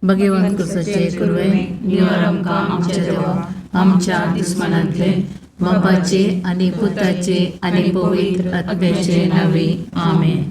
भगवंत कृपेचे कुरवे निवार आमकां आमच्या देवा आमच्या दुस्मनांतले बापाचे आनी पुताचे आनी पवित्र आत्म्याचे नावे आमेन.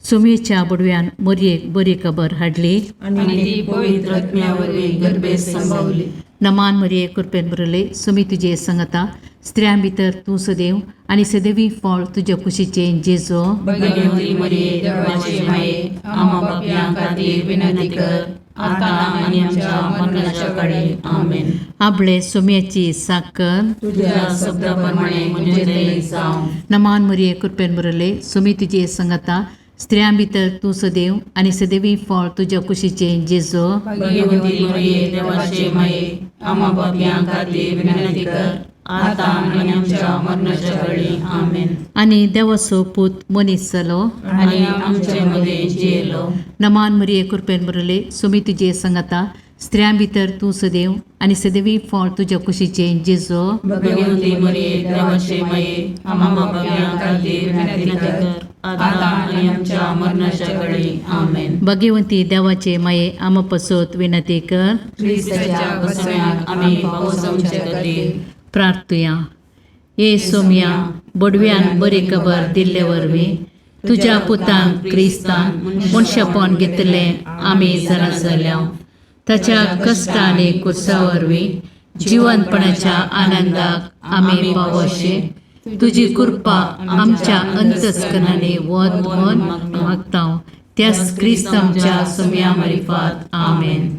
सुमेच्या बुडव्यान मोरयेक बरी खबर हाडली आणि ती पवित्र आत्म्यावरवीं गर्भे संभवली. नमान मरिये कृपेन भरले सुमी तुजे संगता स्त्रियां भितर तूं सदैव आनी सदैवी फळ तुज्या कुशीचे जेजो. भगवंती मरिये देवाचे माये आम्हा पापयां खातीर विनंती कर आता आनी आमच्या मरणाच्या काळी आमेन. आपले सुम्याची साकर तुझ्या शब्दाप्रमाणे म्हणजे दये जावं. नमान मरिये कृपेन भरले सुमी तुजे संगता स्त्रियां भितर तूं सदैव आनी सदैवी फळ तुज्या कुशीचे जेजो. भगवंती मरिये देवाचे माये आम्हा पापयां खातीर विनंती कर आता आनी आमच्या मरणाच्या काळी आमेन. आनी देवाचो पूत मनीस जालो आणि आमचे मध्ये जियेलो. नमान मरिये कृपेन भरले सुमी तुजे संगता स्त्रियां भितर तूं सदैव आनी सदैवी फळ तुज्या कुशीचे जेजो. भगवंती मरिये देवाचे माये आम्हा पापयां खातीर विनंती कर आता आनी आमच्या मरणाच्या काळी आमेन. भगवंती देवाचे माये आम पसोत विनंती कर. ख्रिस्ताच्या बसण्याक आम्ही पावस आमचे खातीर प्रार्थुया. ये सोम्या बडव्यान बरी खबर दिल्ले वरवीं तुज्या पुतान क्रिस्तान मनशापण घेतलें आमी जाणा जाल्या. ताच्या कश्ट आनी कुर्सा वरवीं जिवंतपणाच्या आनंदाक आमी पावोशे तुजी कृपा आमच्या अंतस्करणाने वत म्हूण मागता. त्याच क्रिस्त आमच्या सोम्या मार्फत आमेन.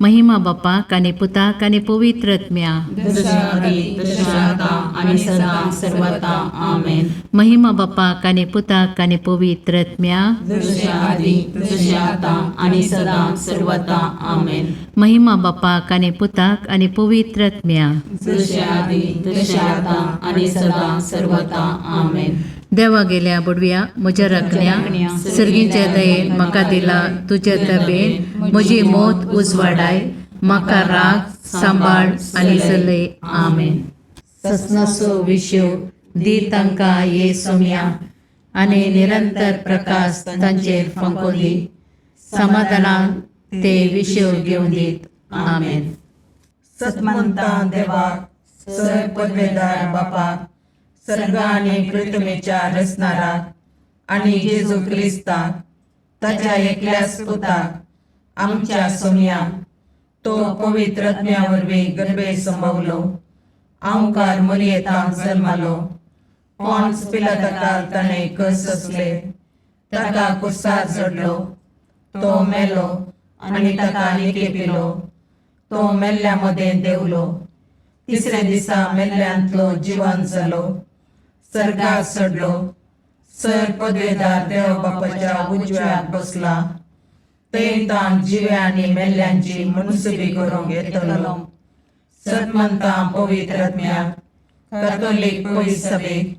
महिमा बापाक आनी पुताक आनी पवित्र आत्म्या जशा आदी तशा आता आणि सदा सर्वदा आमेन. महिमा बापाक आनी पुताक आनी पवित्र आत्म्या जशा आदी तशा आता आणि सदा सर्वदा आमेन. महिमा बापाक आनी पुताक आनी पवित्र आत्म्या जशा आदी तशा आता आणि सदा सर्वदा आमेन. देवा गेल्या बुडव्या म्हज्या राखण्या सर्गीच्या दयेन म्हाका दिला तुज्या तबेन म्हजी मोत उजवाडाय म्हाका राख सांबाळ आनी चलय आमेन. ससनाचो विशो दी तांकां ये सोम्या आनी निरंतर प्रकाश तांचेर फंकोन दी. समाधानान ते विशो घेवन दीत आमेन. सतमंता देवाक सर पदवेदार बापाक सर्ग आणि पृथ्वीच्या रचणाराक आणि जेजू क्रिस्ताक ताच्या एकल्याच पुताक आमच्या सोम्या तो पवित्र आत्म्यावरवीं गर्भे संभवलो. ओंकार मरियेंत जल्मालो. पोंच पिलाताकाल ताणें कस असले. ताका कुर्सार चडलो. तो मेलो आनी ताका निकेपिलो. तो मेल्ल्या मदें देवलो. तिसरे दिसा मेल्ल्यांतलो जिवंत जालो. सर्गाक चडलो. सर पदवेदार देव बापाच्या उजव्याक बसला. ते ताण जिव्या आनी मेल्ल्यांची मनसुबी करूंक येतलो. सतमंता पवित्र आत्म्याक कातोलीक पयस सभेक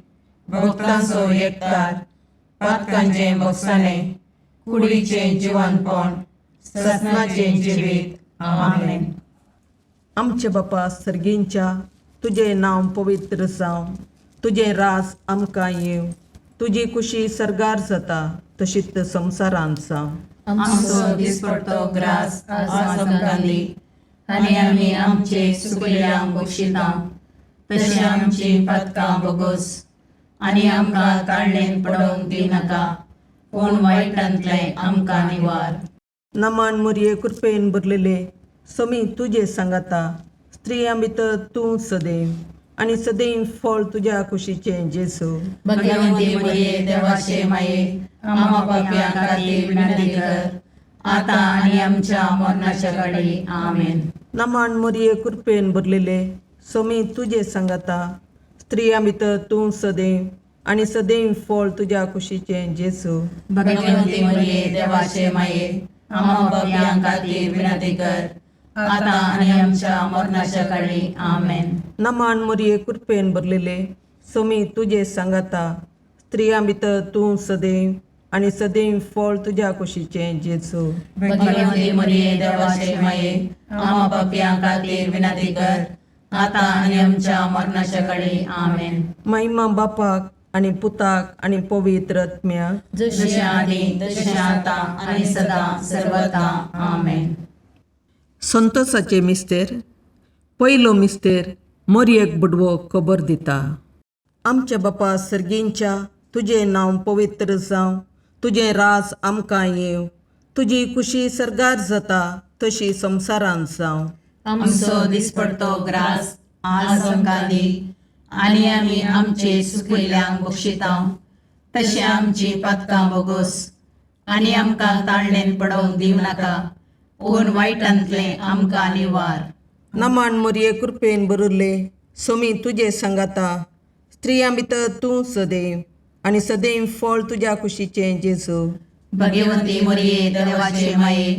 भक्तांचो एकठार पातकांचें बगसाणें कुडीचें जिवंतपण सतनाचें जिवीत आमेन. आमचे बापा सर्गींच्या तुझे नांव पवित्र जावं. तुझे रास आमकां येव. तुजी कुशी सर्गार जाता तशीच संवसारांत जावं. आमचो दिसपडटो ग्रास आज आमकां दी आनी आमी आमचे सुकल्यांक बक्षिता तशें आमची पातकां बोगोस आनी आमकां काळणेन पडोवंक दिनाका पूण वायटांतलें आमकां निवार. नमान मरिये कृपेन भरलेले समी तुजे सांगाता स्त्रियां भितर तूं सदैव आनी सदैव फळ तुज्या कुशीचें जेजू. भगवंती मरिये देवाचे माये आम्हा पापयां खातीर विनंती कर आता आनी आमच्या मरणाच्या काळी आमेन. नमान मरिये कृपेन भरलेले समी तुजे सांगाता स्त्रियां भितर तूं सदैव आनी सदैव फळ तुज्या कुशीचें जेजू. भगवंती मरिये देवाचे माये आम्हा पापयां खातीर विनंती कर आता आनी आमच्या मरणाच्या काळी आमेन. नमान मरिये कृपेन भरलेले समी तुजे सांगाता स्त्रियां भितर तूं सदैव आनी सदैव फळ तुज्या कुशीचें जेजू. भगवंती मरिये देवाचे माये आम्हा पापयां खातीर विनंती कर आता आनी आमच्या मरणाच्या काळी आमेन. महिमा बापाक आनी पुताक आनी पवित्र आत्म्याक जशें आदी तशें आता आनी सदा सर्वदा आमेन. संतोसाचे मिस्तेर पयलो मिस्तेर मरयेक बुडवो खबर दिता. आमच्या बापा सर्गींच्या तुजें नांव पवित्र जावं, तुजें राज आमकां येवं, तुजी कुशी सरगार जाता तशी संवसारांत जावं. आमचो दिसपडतो ग्रास आज आमकां दी, आनी आमी आमचे सुकिल्ल्यांक बक्षितांव, तशें आमची पातकां बोगोस, आनी आमकां ताळणेन पडोवंक दिवं नाका, पूण वायटांतलें आमकां निवार. नमान मरये कृपेन बरुल्ले सोमी तुजे सांगाता, स्त्रियां भितर तूं सदैव, आनी सदैव फळ तुज्या कुशीचें जेजू. भगवंती मरिये देवाचे माये,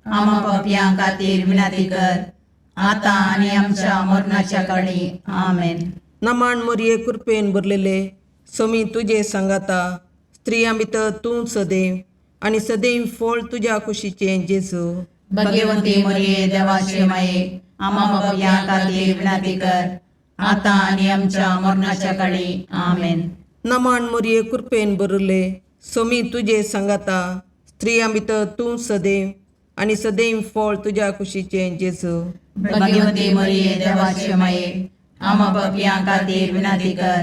आमा पापयां खातीर विनाती कर, आतां आनी आमच्या मरणाच्या काळी. आमेन. नमान मरये कृपेन भरलेले सोमी तुजे सांगाता, स्त्रियां भितर तूं सदैव, आनी सदैव फळ तुज्या कुशीचें जेजू. भगवंती मरिये देवाचे माये, आमा पापयां खातीर विनाती कर, आतां आनी आमच्या मरणाच्या काळी. आमेन. नमान मरये कृपेन भरले सोमी तुजे सांगाता, स्त्रियां भितर तूं सदैव, आनी सदैव फळ तुज्या कुशीचें जेजू. भगवंती मरिये देवाचे माये, आमा पापयां खातीर विनाती कर,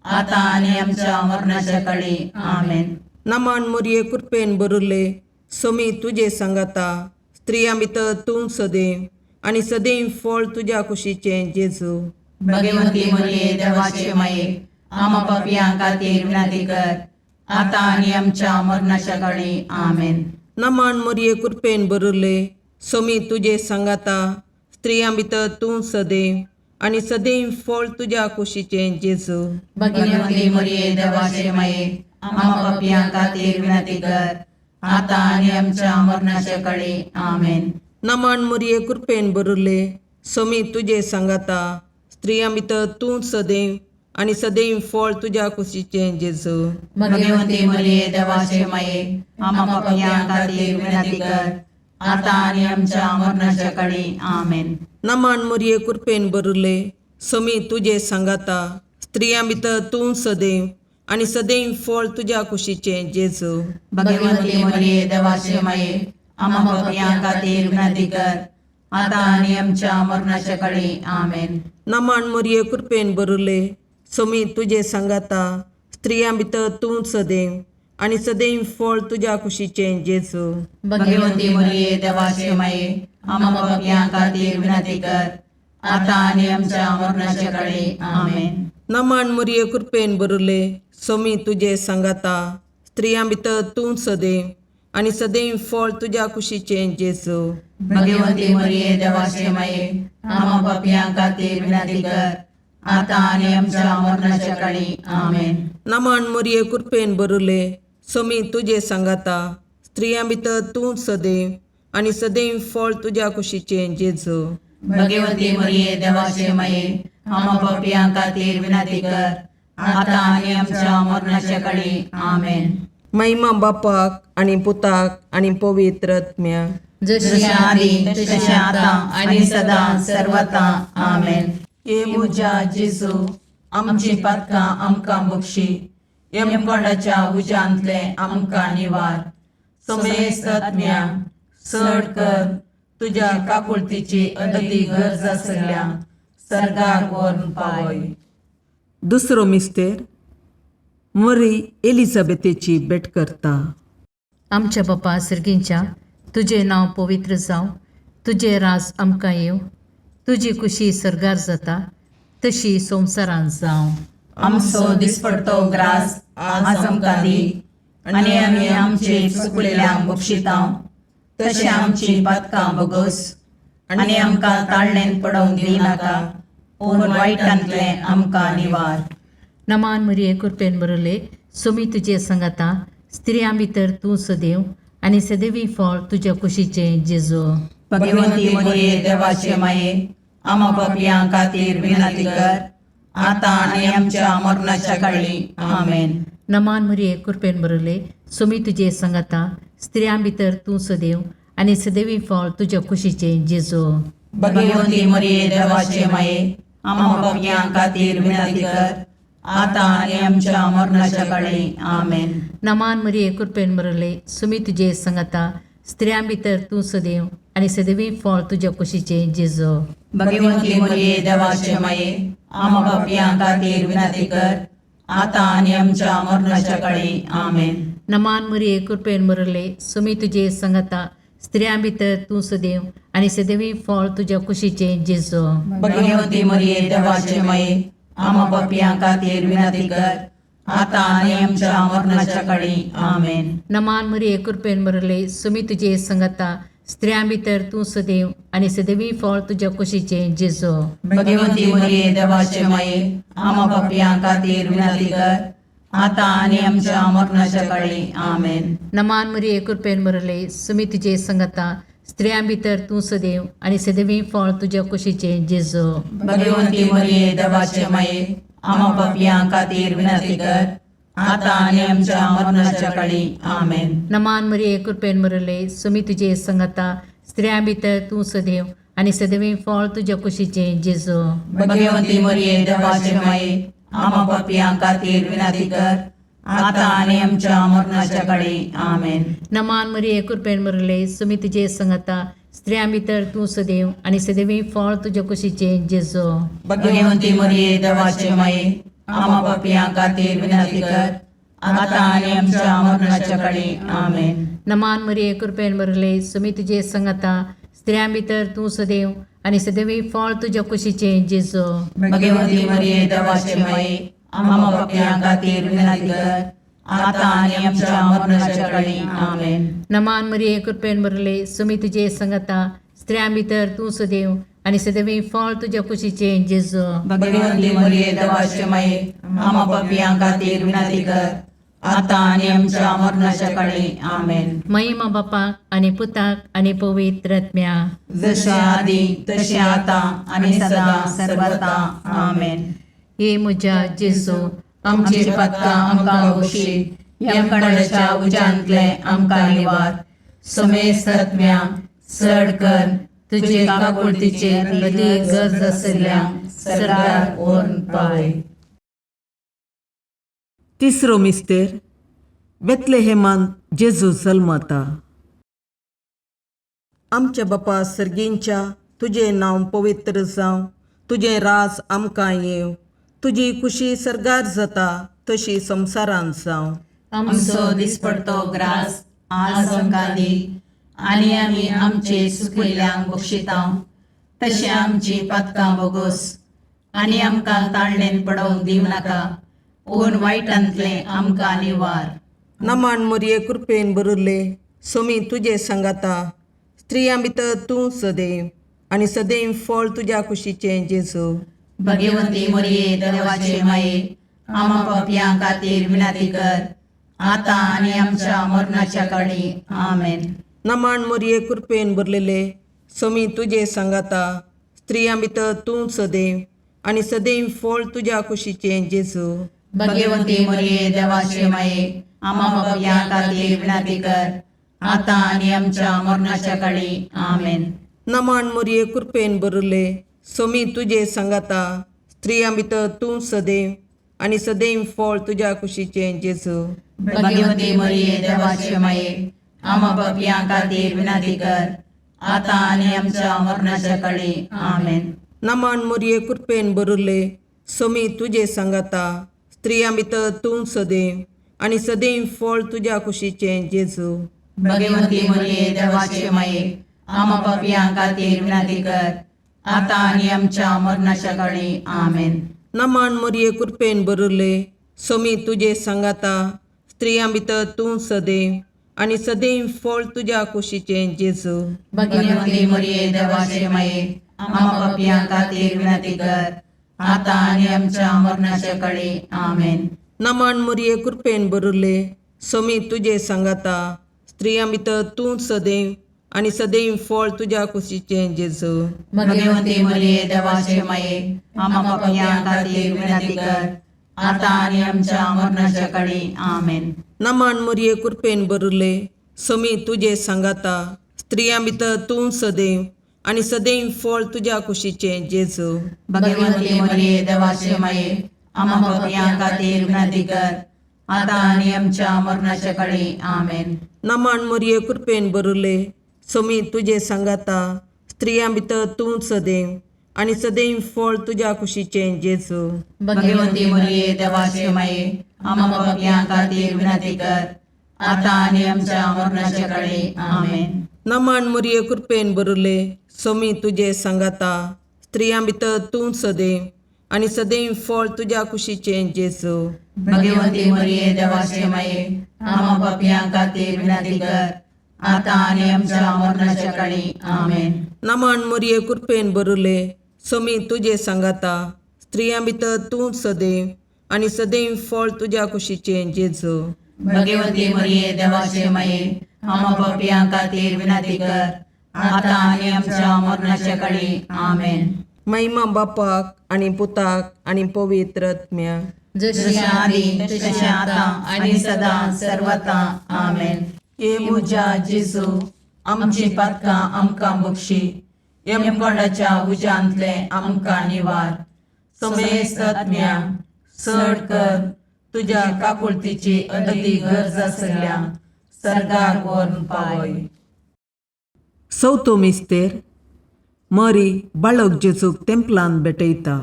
आतां आनी आमच्या मरणाच्या काळी. आमेन. नमान मरये कृपेन भरले सोमी तुजे सांगाता, स्त्रियां भितर तूं सदैव, आनी सदैव फळ तुज्या कुशीचें जेजू. भगवंती मरिये देवाचे माये, आमा पापयां खातीर विनाती कर, आतां आनी आमच्या मरणाच्या काळी. आमेन. नमान मरये कृपेन भरले सोमी तुजे सांगाता, स्त्रियां भितर तूं सदैव, आनी सदैव फळ तुज्या कुशीचें जेजू. भगवंती मरिये देवाचे माये, आमा पापयां खातीर विनाती कर, आतां आनी आमच्या मरणाच्या काळी. आमेन. नमान मरये कृपेन भरले सोमी तुजे सांगाता, स्त्रियां भितर तूं सदैव, आनी सदैव फळ तुज्या कुशीचें जेजू. भगवंती मरिये देवाचे माये, आमा पापयां खातीर विनाती कर, आतां आनी आमच्या मरणाच्या काळी. आमेन. नमान मरये कृपेन भरले सोमी तुजे सांगाता, स्त्रियां भितर तूं सदैव, आनी सदैव फळ तुज्या कुशीचें जेजू. भगवंती मरिये देवाचे माये, आमा पापयां खातीर विनाती कर, आतां आनी आमच्या मरणाच्या काळी. आमेन. नमान मरये कृपेन भरले सोमी तुजे सांगाता, स्त्रियां भितर तूं सदैव, आनी सदैव फळ तुज्या कुशीचें जेजू. भगवंती मरिये देवाचे माये, आमा पापयां खातीर विनाती कर, आतां आनी आमच्या मरणाच्या काळी. आमेन. नमान मरये कृपेन भरले सोमी तुजे सांगाता, स्त्रियां भितर तूं सदैव, आनी सदैव फळ तुज्या कुशीचें जेजू. भगवंती मरिये देवाचे माये, आमा पापयां खातीर विनाती कर, आतां आनी आमच्या मरणाच्या काळी. आमेन. नमान मरये कृपेन भरले सोमी तुजे सांगाता, स्त्रियां भितर तूं सदैव, आनी सदैव फळ तुज्या कुशीचें जेजू. भगवंती मरिये देवाचे माये, आमा पापयां खातीर विनाती कर, आतां आनी आमच्या मरणाच्या काळी. आमेन. महिमा बापाक आनी पुताक आनी पवित्र आत्म्याक, जशी आदी तशी आतां आनी सदां सर्वता. आमेन. हे म्हज्या जेजू, आमची पातकां आमकां बक्षी, यमकोंडाच्या उज्यांतले आमकां निवार. समेस्त आत्म्याक चड कर, तुज्या काकुळतीची अदी गरज आसल्यां सर्गाक व्हरून पावय. दुसरो मिस्तेर मरी एलिझाबेथेची भेट करता. आमच्या बापा सर्गींच्या तुजें नांव पवित्र जावं, तुजें राज आमकां येवं, तुजी कुशी सरगार जाता तशी संवसारांत जावं. आमचो दिसपडतो ग्रास आज आमकां दी, आनी आमी आमचे चुकलेल्यांक बक्षितांव, तशें आमची पातकां बोगोस, आनी आमकां ताळणेन पडोवंक दिवं नाका, पूण वायटांतलें आमकां निवार. नमान मरये कृपेन भरले सोमी तुजे सांगाता, स्त्रियां भितर तूं सदैव, आनी सदैवी फळ तुज्या कुशीचें जेजू. भगवंती मरिये देवाचे माये, आमा पापयां खातीर विनाती कर, आतां आनी आमच्या मरणाच्या काळी. आमेन. नमान मरये कृपेन भरले सोमी तुजे सांगाता, स्त्रियां भितर तूं सदैव, आनी सदैवी फळ तुज्या कुशीचें जेजू. भगवंती मरिये देवाचे माये, आमा पापयां खातीर विनाती कर, आतां आनी आमच्या मरणाच्या काळी. आमेन. नमान मरये कृपेन भरले सोमी तुजे सांगाता, स्त्रियां भितर तूं सदैव आनी सदैवी फळ तुज्या कुशीचें जेजू. भगवंती मरिये देवाचे माये आम पापियां खातीर विनंती कर आता आनी आमच्या मरणाच्या काळी आमेन. नमान मरिये कृपेन बरले सुमी तुजे संगता स्त्रियां भितर तूं सदैव आनी सदैवी फळ तुज्या कुशीचें जेजू. भगवंती मरिये देवाचे माये आम पापियां खातीर विनंती कर आता आनी आमच्या मरणाच्या काळी आमेन. नमान मरिये कृपेन बरले सुमी तुजे संगता स्त्रियां भितर तूं सदैव आनी सदैवी फळ तुज्या कुशीचें जेजू. भगवंती मरिये देवाचे माये आम पापियां खातीर विनंती कर आता आनी आमच्या मरणाच्या काळी आमेन. नमान मरिये कृपेन बरले सुमी तुजे संगता स्त्रियां भितर तूं सदैव आनी सदैवी फळ तुज्या कुशीचें जेजू. भगवंती मरिये देवाचे माये आम पापियां खातीर विनंती कर आता आनी आमच्या मरणाच्या काळी आमेन. नमान मरिये कृपेन बरले सुमी तुजे संगता स्त्रियां भितर तूं सदैव आनी सदैवी फळ तुज्या कुशीचें जेजू. भगवंती मरिये देवाचे माये आम पापियां खातीर विनंती कर आता आनी आमच्या मरणाच्या काळी आमेन. नमान मरिये कृपेन बरले सुमी तुजे संगता स्त्रियां भितर तूं सदैव आनी सदैवी फळ तुज्या कुशीचें जेजू. भगवंती मरिये देवाचे माये आम पापियां खातीर विनंती कर आता आनी आमच्या मरणाच्या काळी आमेन. नमान मरिये कृपेन बरले सुमी तुजे संगता स्त्रियां भितर तूं सदैव आनी सदैवी फळ तुज्या कुशीचें जेजू. भगवंती मरिये देवाचे माये आम पापियां खातीर विनंती कर आता आनी आमच्या मरणाच्या काळी आमेन. नमान मरिये कृपेन बरले सुमी तुजे संगता स्त्रियां भितर तूं सदैव आनी सदैवी फळ तुज्या कुशीचें जेजू. भगवंती मरिये देवाचे माये आम पापियां खातीर विनंती कर आता आनी आमच्या मरणाच्या काळी आमेन. महिमा बापाक आनी पुताक आनी पवित्र आत्म्या जशे आदी तशे आता आनी सदा सर्वदा आमेन. हे म्हज्या जेजू आमची पदकां आमकां बक्षी यमकणाच्या उज्यांतले आमकां निवार. समेस्त आत्म्या चड कर तुजे काकुळतीचेर अदीक गरज आशिल्ल्यांक सरकार व्हरून पावय. तिसरो मिस्तेर बेतलेहेमांत जेजू जल्मता. आमच्या बापा सर्गींच्या तुजें नांव पवित्र जावं, तुजें राज आमकां येव, तुजी कुशी सरगार जाता तशी संवसारांत जावं. आमचो दिसपडतो ग्रास आज आमकां दी आनी आमी आमचे सुकयल्यांक बक्षितांव. तशें आमची पदकां बोगोस आनी आमकां ताळणेन पडोवंक दिवं नाका पूण वायटांतले आमकां निवार. नमान मरिये कृपेन बरले सोमी तुजे सांगाता स्त्रियां भितर तूं सदैव आनी सदैव फळ तुज्या कुशीचें जेजू. भगवंती मरिये देवाचे माये आम पापियां खातीर विनंती कर आता आनी आमच्या मरणाच्या काळी आमेन. नमान मरिये कृपेन बरलेले सोमी तुजे सांगाता स्त्रियां भितर तूं सदैव आनी सदैव फळ तुज्या कुशीचें जेजू. भगवंती मरिये देवाचे माये आम पापियां खातीर विनंती कर आता आनी आमच्या मरणाच्या काळी आमेन. नमान मरिये कृपेन बरले सोमी तुजे सांगाता स्त्रियां भितर तूं सदैव आनी सदैव फळ तुज्या कुशीचें जेजू. भगवंती मरिये देवाचे माये आम पापियां खातीर विनंती कर आता आनी आमच्या मरणाच्या काळी आमेन. नमान मरिये कृपेन बरले सोमी तुजे सांगाता स्त्रियां भितर तूं सदैव आनी सदैव फळ तुज्या कुशीचें जेजू. भगवंती मरिये देवाचे माये आम पापियां खातीर विनंती कर आता आनी आमच्या मरणाच्या काळी आमेन. नमान मरिये कृपेन बरले सोमी तुजे सांगाता स्त्रियां भितर तूं सदैव आनी सदैव फळ तुज्या कुशीचें जेजू. भगवंती मरिये देवाचे माये आम पापियां खातीर विनंती कर आता आनी आमच्या मरणाच्या काळी आमेन. नमान मरिये कृपेन बरले सोमी तुजे सांगाता स्त्रियां भितर तूं सदैव आनी सदैव फळ तुज्या कुशीचें जेजू. भगवंती मरिये देवाचे माये आम पापियां खातीर विनंती कर आता आनी आमच्या मरणाच्या काळी आमेन. नमान मरिये कृपेन बरले सोमी तुजे सांगाता स्त्रियां भितर तूं सदैव आनी सदैव फळ तुज्या कुशीचें जेजू. भगवंती मरिये देवाचे माये आम पापियां खातीर विनंती कर आता आणि आमच्या मरणाच्या काळी आमेन. नमान मोरये कृपेन बरुले सोमी तुझे सांगाता स्त्रियां भितर तूं सदैव आणि सदैव फळ तुझ्या कुशीचे जेजू. भगवंती मरिये देवाचे माये, आम्हा पापियां खातीर विनंती कर, आता आणि आमच्या मरणाच्या काळी आमेन. नमान मोरये कृपेन बरुले सोमी तुझे सांगाता स्त्रियां भितर तूं सदैव आणि सदैव फळ तुझ्या कुशीचे जेजू. भगवंती मरिये देवाचे माये, आम्हा पापियां खातीर विनंती कर, आता आणि आमच्या मरणाच्या काळी आमेन. नमान मोरये कृपेन बरुले सोमी तुझे सांगाता स्त्रियां भितर तूं सदैव आणि सदैव फळ तुझ्या कुशीचे जेजू. भगवंती मरिये देवाचे माये, आम्हा पापियां खातीर विनंती कर, आता आणि आमच्या मरणाच्या काळी आमेन. महिमा बापाक आणि पुताक आणि पवित्र आत्म्या. जशी आधी तशी आता आणि सदा सर्वता आमेन. ये मुजा जेजू आमची पातकां आमकां बक्षी, यमकोंडाच्या उज्यांतले आमकां निवार. समेस्त आत्म्या चड कर तुझ्या काकुळतीची अदी गरज आसल्या सर्गाक व्हरून पावय. चवथो मिस्तेर मरी बाळक जेजूक तेंपलान भेटयता.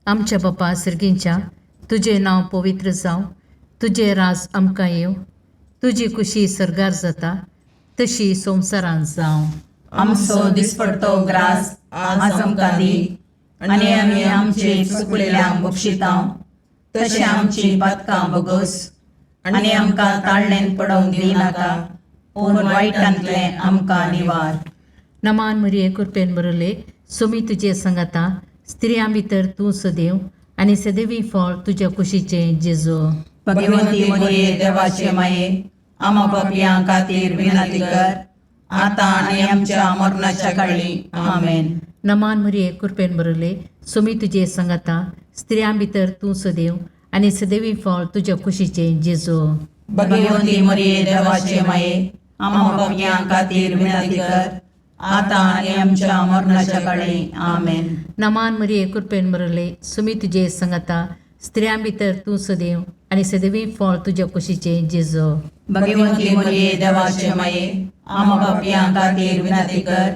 आमच्या बापा सर्गींच्या तुझे नांव पवित्र जावं, तुझे राज आमकां येव, तुजी कुशी सरगार जाता तशी संवसारांत जावं. आमचो दिसपडतो ग्रास आज आमकां दी, आनी आमी आमचे चुकलेल्यांक बक्षितांव, तशें आमची पातकां बोगोस आनी आमकां ताळणेन पडोवंक दिनाका, पूण वायटांतले आमकां निवार. नमान मरिये कृपेन बरले सोमी तुजे सांगाता स्त्रियां भितर तूं सदैव आणि सदैवी फळ तुझ्या कुशीचे जेजू. भगवंती मरिये देवाचे माये, आम्हा पापियां खातीर विनंती कर, आता आनी आमच्या मरणाच्या काळी आमेन. नमान मरिये कृपेन बरले सोमी तुजे सांगाता स्त्रियां भितर तूं सदैव आणि सदैवी फळ तुझ्या कुशीचे जेजू. भगवंती मरिये देवाचे माये, आम्हा पापियां खातीर विनंती कर, आता आनी आमच्या मरणाच्या काळी आमेन. नमान मरिये कृपेन बरले सोमी तुजे सांगाता स्त्रियां भितर तूं सदैव आणि सदैवी फळ तुझ्या कुशीचे जेजू. भगवंती मरिये देवाचे माये, आम्हा पापियां खातीर विनंती कर,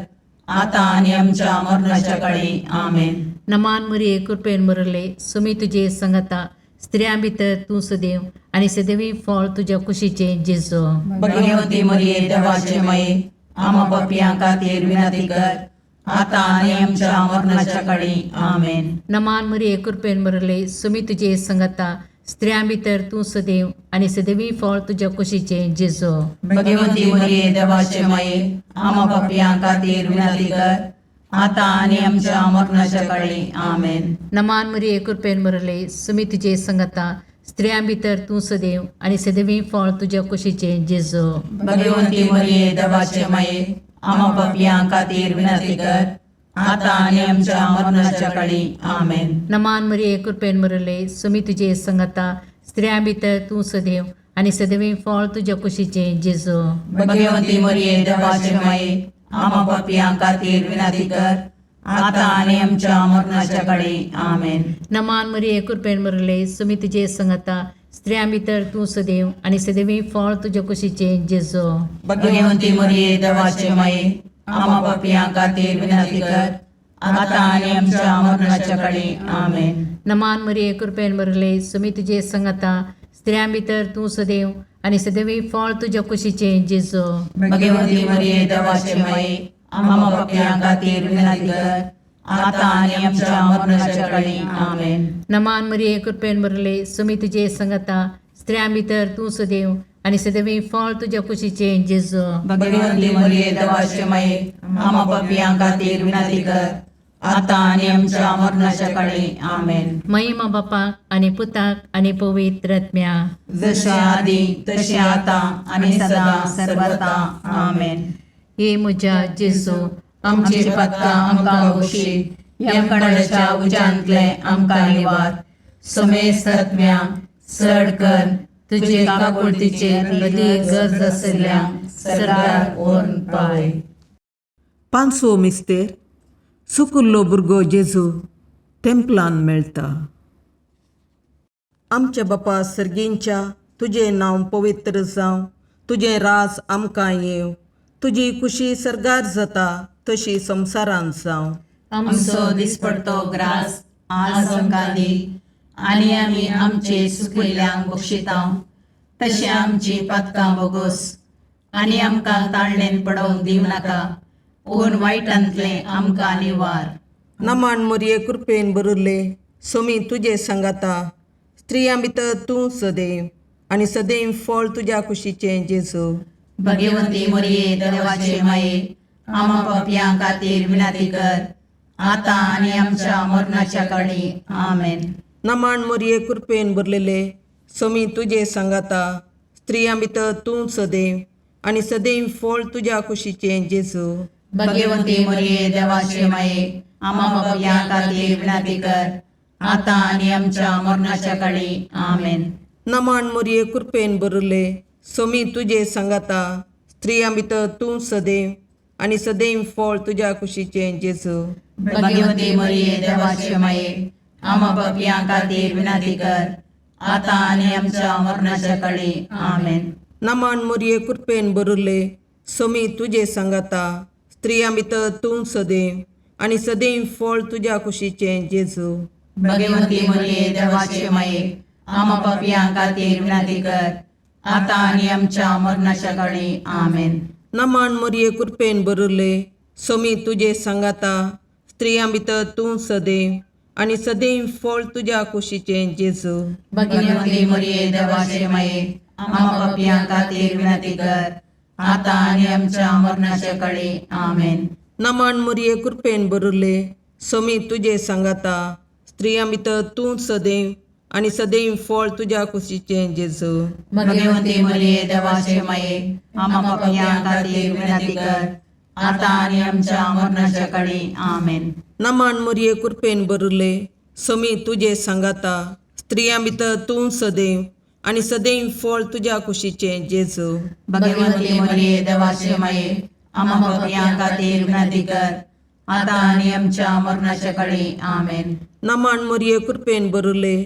आता आनी आमच्या मरणाच्या काळी आमेन. नमान मरिये कृपेन बरले सोमी तुजे सांगाता स्त्रियां भितर तूं सदैव आणि सदैवी फळ तुझ्या कुशीचे जेजू. भगवंती मरिये देवाचे माये, आम्हा पापियां खातीर विनंती कर, आता आनी आमच्या मरणाच्या काळी आमेन. नमान मरिये कृपेन बरले सोमी तुजे सांगाता स्त्रियां भितर तूं सदैव आणि सदैवी फळ तुझ्या कुशीचे जेजू. भगवंती मरिये देवाचे माये, आम्हा पापियां खातीर विनंती कर, आता आनी आमच्या मरणाच्या काळी आमेन. नमान मरिये कृपेन बरले सोमी तुजे सांगाता स्त्रियां भितर तूं सदैव आणि सदैवी फळ तुझ्या कुशीचे जेजू. भगवंती मरिये देवाचे माये, आम्हा पापियां खातीर विनंती कर, आता आनी आमच्या मरणाच्या काळी आमेन. नमान मरिये कृपेन बरले सोमी तुजे सांगाता स्त्रियां भितर तूं सदैव आणि सदैवी फळ तुझ्या कुशीचे जेजू. भगवंती मरिये देवाचे माये, आम्हा पापियां खातीर विनंती कर, आता आनी आमच्या मरणाच्या काळी आमेन. नमान मरिये कृपेन बरले सोमी तुजे सांगाता स्त्रियां भितर तूं सदैव आणि सदैवी फळ तुझ्या कुशीचे जेजू. भगवंती मरिये देवाचे माये, आम्हा पापियां खातीर विनंती कर, आता आनी आमच्या मरणाच्या काळी आमेन. नमान मरिये कृपेन बरले सोमी तुजे सांगाता स्त्रियां भितर तूं सदैव आणि सदैवी फळ तुझ्या कुशीचे जेजू. भगवंती मरिये देवाचे माये, आम्हा पापियां खातीर विनंती कर, आता आनी आमच्या मरणाच्या काळी आमेन. नमान मरिये कृपेन बरले सोमी तुजे सांगाता स्त्रियां भितर तूं सदैव आणि सदैवी फळ तुझ्या कुशीचे जेजू. भगवंती मरिये देवाचे माये, आम्हा पापियां खातीर विनंती कर, आता आनी आमच्या मरणाच्या काळी आमेन. महिमा बापाक आणि पुताक आणि पवित्र आत्म्या. जशे आधी तशे आता आणि सदा सर्वता आमेन. हे म्हज्या जेजू आमची पातकां आमकां बक्षी, यमकणाच्या उज्यांतले आमकां निवार. समेस्त आत्म्या चड कर तुजे काकुळतीचे अदी गरज आसल्यांक सरकार व्हरून पावय. पांचवो मिस्तेर सुकुल्लो भुरगो जेजू तेंपलान मेळटा. आमच्या बापा सर्गींच्या तुझे नांव पवित्र जावं, तुझे राज आमकां येव, तुजी कुशी सरगार जाता तशी संवसारांत जावं. आमचो दिसपडतो ग्रास आज आमकां दी, आनी आमी आमचे सुकिल्ल्यांक बक्षितांव, तशें आमची पातकां बोगोस, आनी आमकां ताळणेन पडोवंक दिव नाका, पूण वायटांतलें आमकां निवार. नमान मोरये कृपेन बरुल्ले, सोमी तुजे सांगाता, स्त्रियां भितर तूं सदैव, आनी सदैव फळ तुज्या कुशीचें जेजू. भगवंती मोरये देवाचे माये, आमा पापयां खातीर विनाती कर, आतां आनी आमच्या मरणाच्या काळी. आमेन. नमान मोरये कृपेन भरलेले, सोमी तुजे सांगाता, स्त्रियां भितर तूं सदैव, आनी सदैव फळ तुज्या कुशीचें जेजू. भगवंती मोरये देवाचे माये, आमा पापयां खातीर विनाती कर, आतां आनी आमच्या मरणाच्या काळी. आमेन. नमान मोरये कृपेन भरले, सोमी तुजे सांगाता, स्त्रियां भितर तूं सदैव, आनी सदैव फळ तुज्या कुशीचें जेजू. भगवंती मोरये देवाचे माये, आमा पापयां खातीर विनाती कर, आतां आनी आमच्या मरणाच्या काळी. आमेन. नमान मोरये कृपेन भरले, सोमी तुजे सांगाता, स्त्रियां भितर तूं सदैव, आनी सदैव फळ तुज्या कुशीचें जेजू. भगवंती मोरये देवाचे माये, आमा पापयां खातीर विनाती कर, आतां आनी आमच्या मरणाच्या काळी. आमेन. नमान मोरये कृपेन भरले, सोमी तुजे सांगाता, स्त्रियां भितर तूं सदैव, आनी सदैव फळ तुज्या कुशीचें जेजू. भगवंती मोरये देवाचे माये, आमा पापयां खातीर विनाती कर, आतां आनी आमच्या मरणाच्या काळी. आमेन. नमान मोरये कृपेन भरले, सोमी तुजे सांगाता, स्त्रियां भितर तूं सदैव, आनी सदैव फळ तुज्या कुशीचें जेजू. भगवंती मोरये देवाचे माये, आमा पापयां खातीर विनाती कर, आतां आनी आमच्या मरणाच्या काळी. आमेन. नमान मोरये कृपेन भरले, सोमी तुजे सांगाता, स्त्रियां भितर तूं सदैव, आनी सदैव फळ तुज्या कुशीचें जेजू. भगवंती मोरये देवाचे माये, आमा पापयां खातीर विनाती कर, आतां आनी आमच्या मरणाच्या काळी. आमेन. नमान मोरये कृपेन भरले,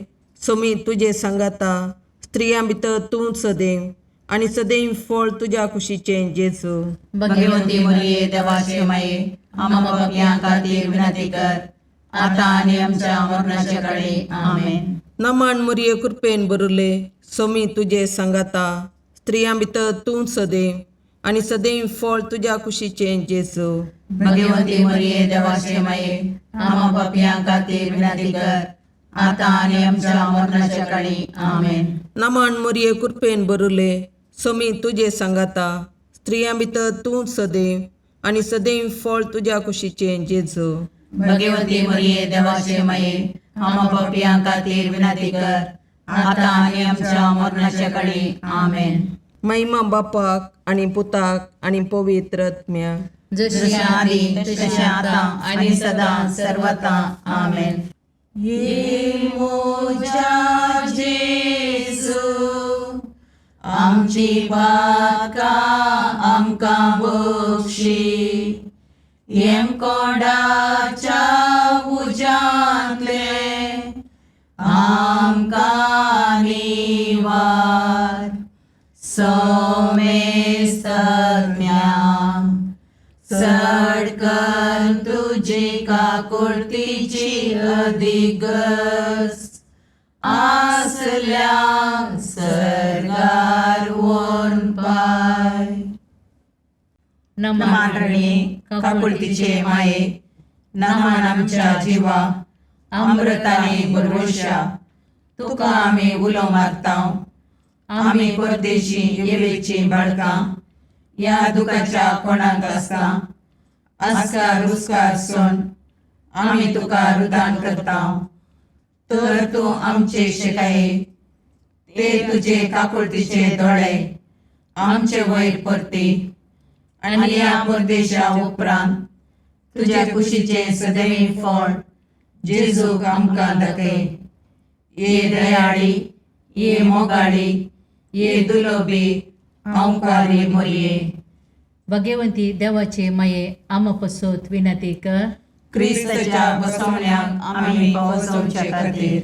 सोमी तुजे सांगाता, स्त्रियां भितर तूं सदैव, आनी सदैव फळ तुज्या कुशीचें जेजू. भगवंती मोरये देवाचे माये, आमा पापयां खातीर विनाती कर, आतां आनी आमच्या मरणाच्या काळी. आमेन. नमान मोरये कृपेन भरले, सोमी तुजे सांगाता, स्त्रियां भितर तूं सदैव, आनी सदैव फळ तुज्या कुशीचें जेजू. भगवंती मोरये देवाचे माये, आमा पापयां खातीर विनाती कर, आतां आनी आमच्या मरणाच्या काळी. आमेन. नमान मोरये कृपेन भरले, सोमी तुजे सांगाता, स्त्रियां भितर तूं सदैव, आनी सदैव फळ तुज्या कुशीचें जेजू. भगवंती मोरये देवाचे माये, आमा पापयां खातीर विनाती कर, आतां आनी आमच्या मरणाच्या काळी. आमेन. महिमा बापाक आनी पुताक आनी पवित्र आत्म्याक, जशें आदी तशें आतां आनी सदां सर्वता. आमेन. ये मोजा जेजू, आमची पातकां आमकां बक्षी, येम कोणाच्या उजांतले आमकां निवार. सोमेस्त सडकन तुजी काकुळतीची अधिगस, आसल्या सरगार वोन पाय. नमान रणे काकुळतीचे माये, नमान आमच्या जिवा, अमृताने भरवशा, तुका आमी उलो मारतांव. आमी परदेशी येवेची बाळकां, या दुखाच्या कोणाक आसता, आस्कार उस्कार सोन आमी तुका रुदान करतांव. तर तूं आमचे शिकाये, ते तुजे काकुळतीचे दोळे आमचे वयर परती, आनी या परदेशा उपरांत तुज्या कुशीचे सदैव फळ जेजूक आमकां दाखय. ये दयाळी, ये मोगाळी, ये दुलोबी, अवकारी मोरये. भगवंती देवाचे माये, आमा पसोत विनंती कर. क्रिस्ताच्या बसवण्याक आमी पावसोवचे खातीर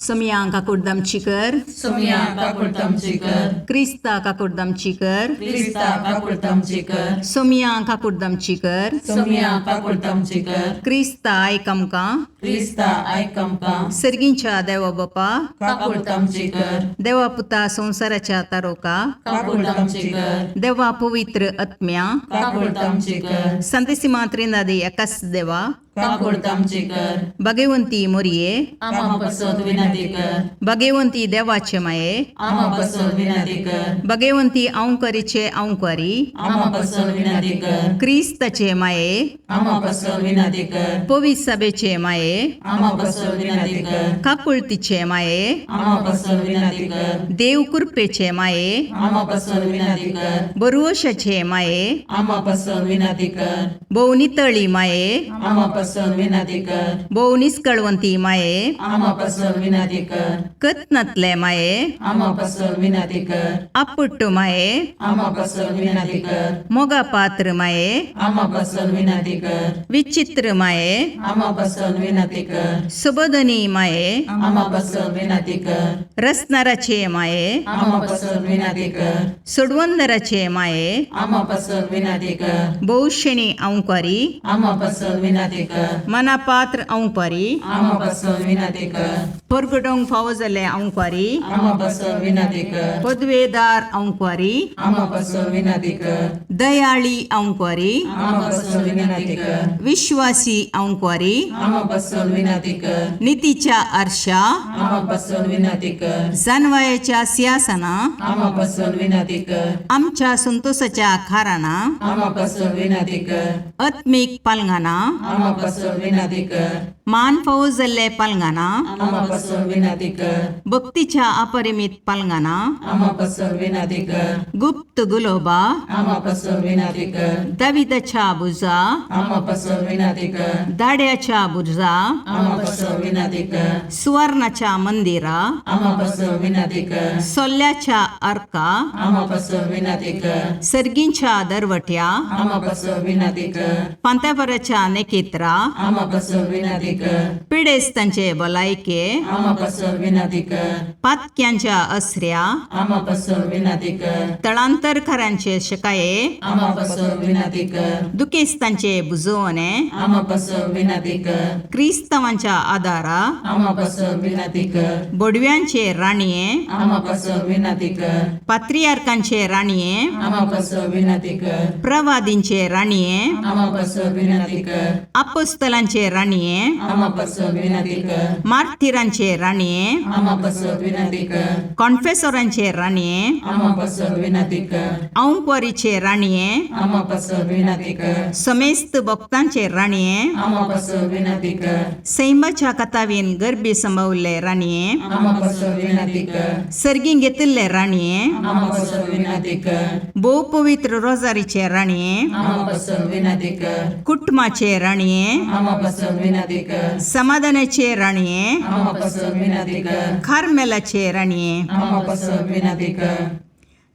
सोमिया काकुडदामची कर, सोमिया काकुडतामची कर, क्रिस्ता काकुडदामची कर, क्रिस्ता काकुडतामची कर, सोमिया काकुडदामची कर, सोमिया काकुडतामची कर, क्रिस्ता आयक आमकां, क्रिस्ता आयक आमकां, सर्गींच्या देवा बापा, काकुडतामची कर, देवा पुता संवसाराच्या तारोका, काकुडतामची कर, देवा पवित्र आत्म्या, काकुडतामची कर, संतसिमा त्रिनादी एकाच देवा, काकुडतामची कर, भगवंती मोरये, आमा पासत विनंती कर, भगवंती देवाचे माये, आमा पासत विनंती कर, भगवंती औंकरीचे औंकारी, आमा पासत विनंती कर, क्रिस्ताचे माये, आमा पासत विनंती कर, पवित्र सभेचे माये, आमा पासत विनंती कर, काकुळतीचे माये, आमा पासत विनंती कर, देव कृपेचे माये, आमा पासत विनंती कर, बरुवशाचे माये, आमा पासत विनंती कर, भोवनितळी माये, आमा पासत विनंती कर, भोवनिस्कळवंती माये, आमा पासत विनंती कर, कत्नतले माये, आमा पासत विनंती कर, अपुट्टू माये, आमा पासत विनंती कर, मोगा पात्र माये, आमा पासत विनंती कर, विचित्र माये, आमा पासत विनंती कर, सुबोधनी माये, आमा पासत विनंती कर, रसनाराचे माये, आमा पासत विनंती कर, सुडवंदराचे माये, आमा पासत विनंती कर, बहुशणी औंकारी, आमा पासत विनंती कर, मनापात्र औंकारी, आमा पासत विनंती कर, परगडोंक फावो जाल्ले औंकारी, आमा पासत विनंती कर, पदवेदार औंकारी, आमा पासत विनंती कर, दयाळी औंकारी, आमा पासत विनंती कर, विश्वासी औंकारी, आमा पासत विनंती कर, नीतीच्या आरशा, आमा पासत विनंती कर, जानवायाच्या सिंहासना, आमा पासत विनंती कर, आमच्या संतोषाच्या खाराना, आमा पासत विनंती कर, आत्मिक पालंगाना, आमा पासत विनंती कर, मान फावो जाल्ले पालंगाना, आमा पासत विनंती कर, भक्तीच्या अपरिमित पालंगाना, आमा पासत विनंती कर, गुप्त गुलोबा, आमा पासत विनंती कर, दाविदाच्या बुजा, आमा पासत विनंती कर, दाड्याच्या बुजा, आमा पासत विनंती कर, सुवर्णाच्या मंदिरा, आमा पासत विनंती कर, सोल्ल्याच्या अर्का, आमा पासत विनंती कर, सर्गींच्या दरवट्या, आमा पासत विनंती कर, पांत्यापराच्या नेकेत्रा, आमा पासत विनंती कर, पिडेस्तांचे भलायके, आमा पासत विनंती कर, पातक्यांच्या अस्र्या, आमा पासत विनंती कर, तळांतरकारांचे शकाये, आमा पासत विनंती कर, दुखेस्तांचे बुजवणे, आमा पासत विनंती कर, क्रिस्तवांच्या आदारा, आमा पासत विनंती कर, बोडव्यांचे राणीये, आमा पासत विनंती कर, पात्रियार्कांचे राणीये, आमा पासत विनंती कर, प्रवादींचे राणीये, आमा पासत विनंती कर, अपोस्तलांचे राणीये, आमा पासत विनंती कर, मार्तिरांचे राणीये, आमा पासत विनंती कर, कॉन्फेसोरांचे राणीये, आमा पासत विनंती कर, औंकवारीचे राणीये, आमा पासत विनंती कर, समेस्त भक्तांचे राणीये, आमा पासत विनंती कर, सैमाच्या कथावीन गर्भी संभवले राणीये, आमा पासत विनंती कर, सर्गीं घेतिल्ले राणीये, आमा पासत विनंती कर, भोव पवित्र रोजारीचे राणीये, आमा पासत विनंती कर, कुटुंबाचे राणीये, आमा पासत विनंती कर, समाधानाचे राणीये, आमा पासत विनंती कर, खारमेलाचे राणीये, आमा पासत विनंती कर,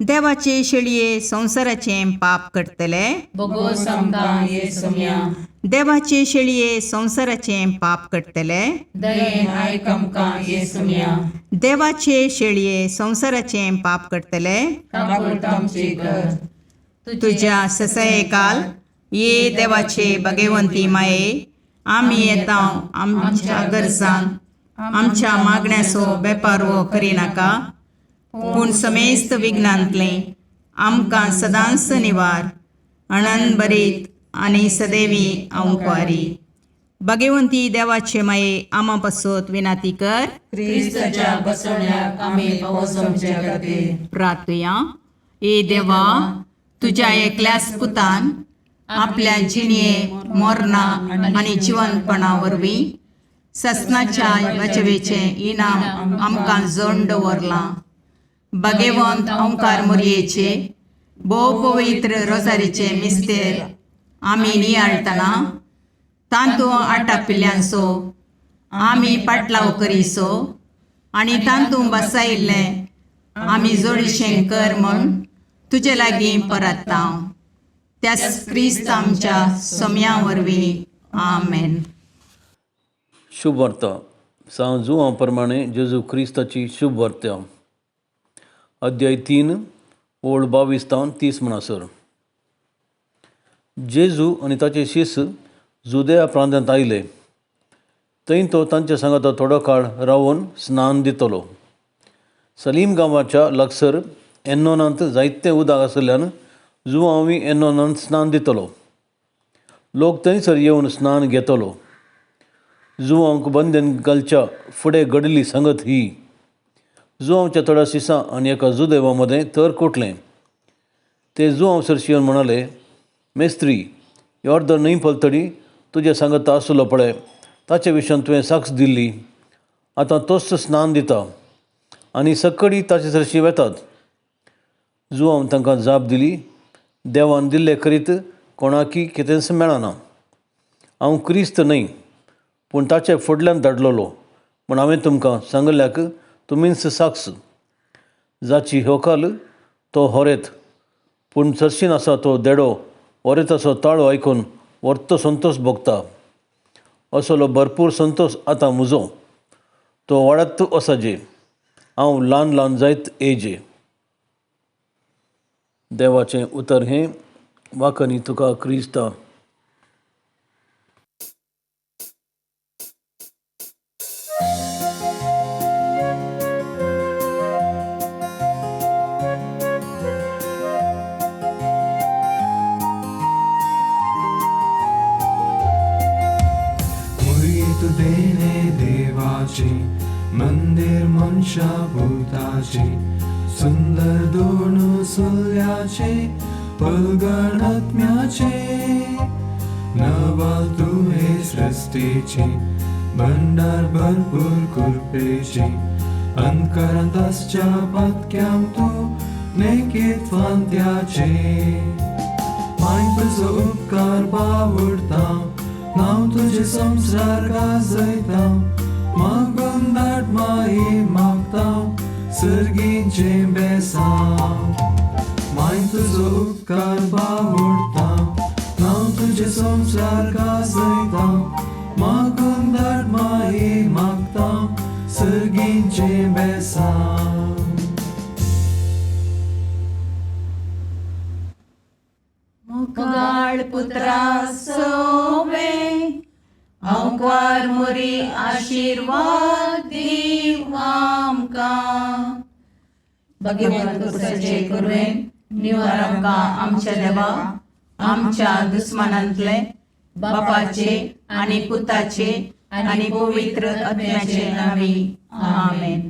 देवाचे शेळये संसाराचे पाप करतले, बोगोस आमकां येसुम्या, देवाचे शेळये संसाराचे पाप करतले, दयेन आयक आमकां येसुम्या, देवाचे शेळये संसाराचे पाप करतले, काकुळतामची कर, तुझ्या ससये काल ये देवाचे भगवंती माये, आम्ही येता आमच्या गरजांक आमच्या मागण्याचो बेपारवो करिनाका, पूण समेस्त विघ्नांतले आमकां सदांच निवार, आनंद बरीत आनी सदैवी औंकवारी. भगवंती देवाचे माये आमा पासत विनाती कर. क्रिस्ताच्या बसवण्याक आमी पावसमचे खातीर प्रार्थया. ए देवा, तुझ्या एकल्याच पुतान आपल्या जिणये मोरणा आनी जिवंतपणा वरवीं ससनाच्या वाचवेचे इनाम आमकां जोडून दवरलां. भगवंत ओंकार मोरयेचे भोव पवित्र रोजारीचे मिस्तेर आमी नियाळटना तांतूं आटापिल्ल्यांचो आमी पाटलाव करिसो आनी तांतूं बसायिल्लें आमी जोडीशें कर म्हूण तुजे लागीं परतता. त्याच क्रिस्त आमच्या सोम्या वरवीं. आमेन. शुभ अर्थ. सांजुआ प्रमाणे जेजू क्रिस्ताची शुभ वर्त्या. अध्याय 3 ओळ 22-30 म्हणसर. जेजू आनी ताचे शिश्य जुदेया प्रांतांत आयले. थंय तो तांचे सांगाता थोडो काळ रावन स्नान दितलो. सलीम गांवाच्या लागसर एन्नोनांत जायतें उदक आशिल्ल्यान जुआंवी एन्नोनांत स्नान दितलो. लोक थंयसर येवन स्नान घेतलो. जुआंक बंदन घालच्या फुडें घडली संगत ही. जुआंवच्या थोड्या शिसां आनी एका जुदेवा मदें तर कोटलें. ते जुआंव सरशी येवन म्हणाले, मेस्त्री, यॉर्दन न्हंय पलतडी तुजे सांगता आसलो पळय, ताचे विशयान तुवें साक्ष दिल्ली. आतां तोच स्नान दिता आनी सक्कडी ताचे सरशी वेतात. जुआंव तांकां जाप दिली, देवान दिल्लें करीत कोणाकी कितेंच मेळना. हांव क्रिस्त न्हय, पूण ताचे फुडल्यान धाडलोलो म्हूण हांवें तुमकां सांगल्याक तुमीच साक्ष. जाची होकाल तो होरेत, पूण सरशीन आसा तो देडो होरेताचो ताळो आयकून व्हरतो संतोश भोगता. असलो भरपूर संतोश आतां म्हजो. तो वाडत वचचे, हांव ल्हान ल्हान जायत येयचे. देवाचें उतर हें. वाकनी तुका क्रिस्ता. तू देणे देवाचे मंदिर मनशा भूताचे सुंदर दोन सुल्याचे पलगण आत्म्याचे नवल तू हे सृष्टीचे भंडार भरपूर कृपेचे अंतकरंताच्या पत्क्याम तू नेकीत फांत्याचे माय तुझो उपकार बावडता नाव तुझे संसार गाजयता मागून धाड माये मागता सर्गीचे बेसांव माय तुझो उपकार बावडता नाव तुझे संसार गाजयता मागून धाड माये मागता सर्गीचे बेसांव. मुगाळ पुत्रा सोवे अवकार मुरी आशीर्वाद दीव आमकां. भगवंत पुरुषाचे करुवेन निवार आमकां आमच्या देवा आमच्या दुस्मनांतले बापाचे आनी पुताचे आनी पवित्र आत्म्याचे नांवी. आमेन.